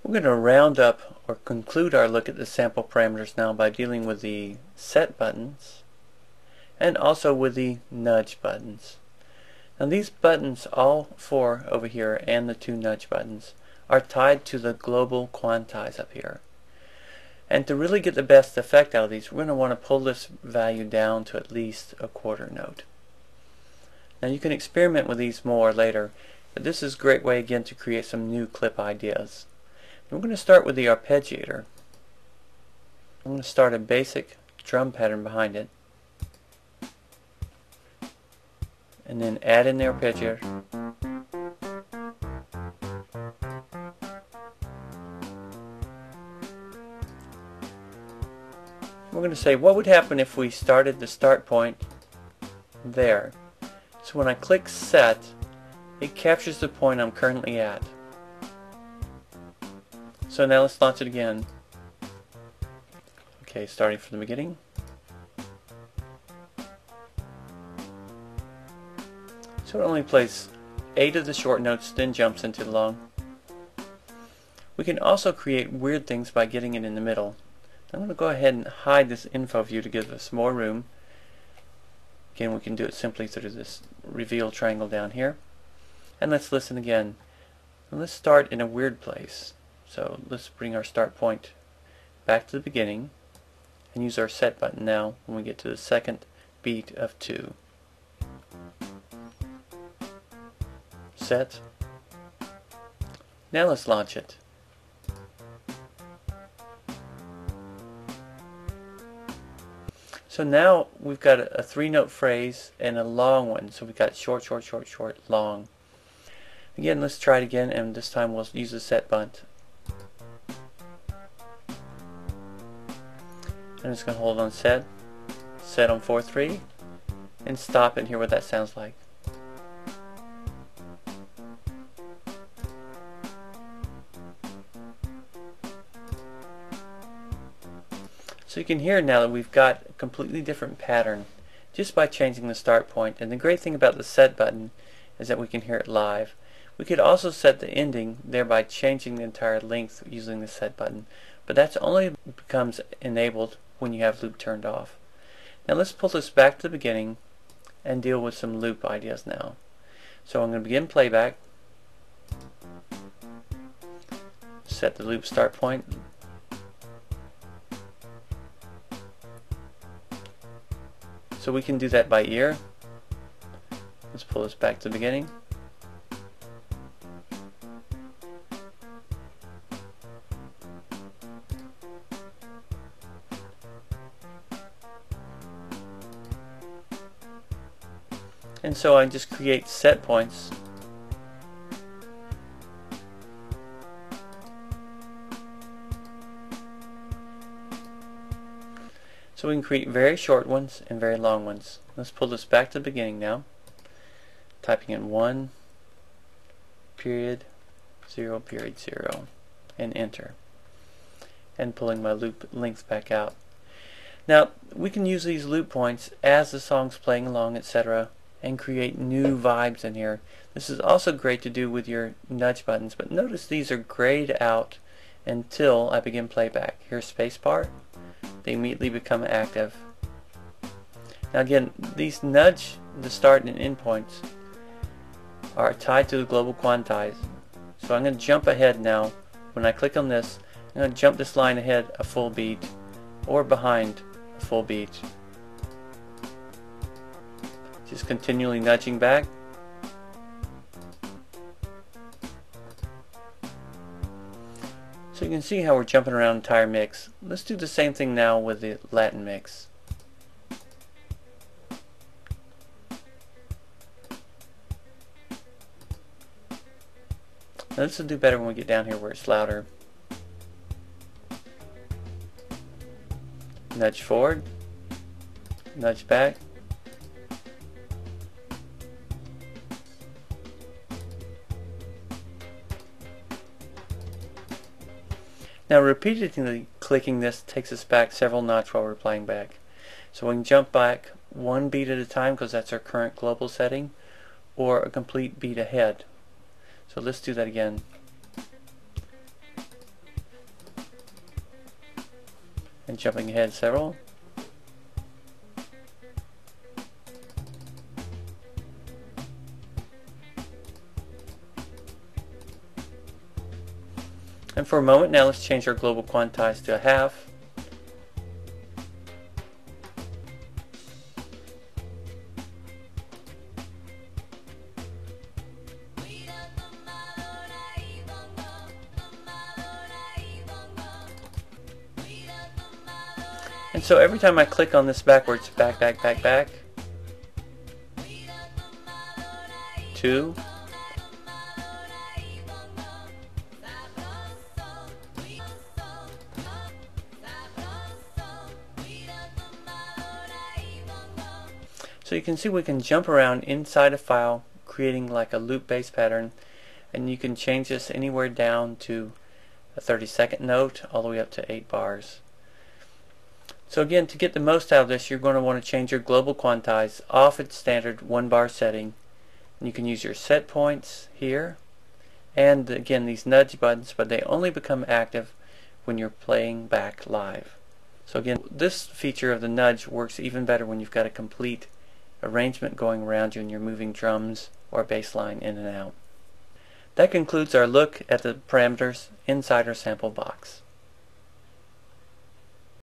We're going to round up or conclude our look at the sample parameters now by dealing with the set buttons and also with the nudge buttons. Now these buttons, all four over here and the two nudge buttons, are tied to the global quantize up here. And to really get the best effect out of these, we're going to want to pull this value down to at least a quarter note. Now you can experiment with these more later, but this is a great way again to create some new clip ideas. We're going to start with the arpeggiator. I'm going to start a basic drum pattern behind it and then add in the arpeggiator. We're going to say what would happen if we started the start point there. So when I click set, it captures the point I'm currently at. So now let's launch it again. Okay, starting from the beginning. So it only plays 8 of the short notes, then jumps into the long. We can also create weird things by getting it in the middle. I'm going to go ahead and hide this info view to give us more room. Again, we can do it simply through this reveal triangle down here. And let's listen again. And let's start in a weird place. So let's bring our start point back to the beginning and use our set button now when we get to the second beat of 2. Set. Now let's launch it. So now we've got a 3-note phrase and a long one. So we've got short, short, short, short, long. Again, let's try it again, and this time we'll use the set button. I'm just going to hold on set on 4-3, and stop and hear what that sounds like. So you can hear now that we've got a completely different pattern just by changing the start point. And the great thing about the set button is that we can hear it live. We could also set the ending, thereby changing the entire length using the set button. But that's only becomes enabled when you have loop turned off. Now let's pull this back to the beginning and deal with some loop ideas now. So I'm going to begin playback, set the loop start point, so we can do that by ear. Let's pull this back to the beginning. And so I just create set points. So we can create very short ones and very long ones. Let's pull this back to the beginning now. Typing in 1, period, 0, period, 0, and enter. And pulling my loop length back out. Now we can use these loop points as the song's playing along, etc., and create new vibes in here. This is also great to do with your nudge buttons, but notice these are grayed out until I begin playback. Here's spacebar. They immediately become active. Now again, these nudge, the start and end points, are tied to the global quantize. So I'm going to jump ahead now. When I click on this, I'm going to jump this line ahead a full beat or behind a full beat. Just continually nudging back. So you can see how we're jumping around the entire mix. Let's do the same thing now with the Latin mix. Now this will do better when we get down here where it's louder. Nudge forward, nudge back. Now repeatedly clicking this takes us back several notches while we're playing back. So we can jump back one beat at a time because that's our current global setting, or a complete beat ahead. So let's do that again. and jumping ahead several. And for a moment now, let's change our global quantize to a half. And so every time I click on this backwards, back, 2, so you can see we can jump around inside a file, creating like a loop-based pattern, and you can change this anywhere down to a 30-second note all the way up to 8 bars. So again, to get the most out of this, you're going to want to change your global quantize off its standard 1-bar setting. And you can use your set points here, and again these nudge buttons, but they only become active when you're playing back live. So again, this feature of the nudge works even better when you've got a complete arrangement going around you and you're moving drums or bass line in and out. That concludes our look at the parameters inside our sample box.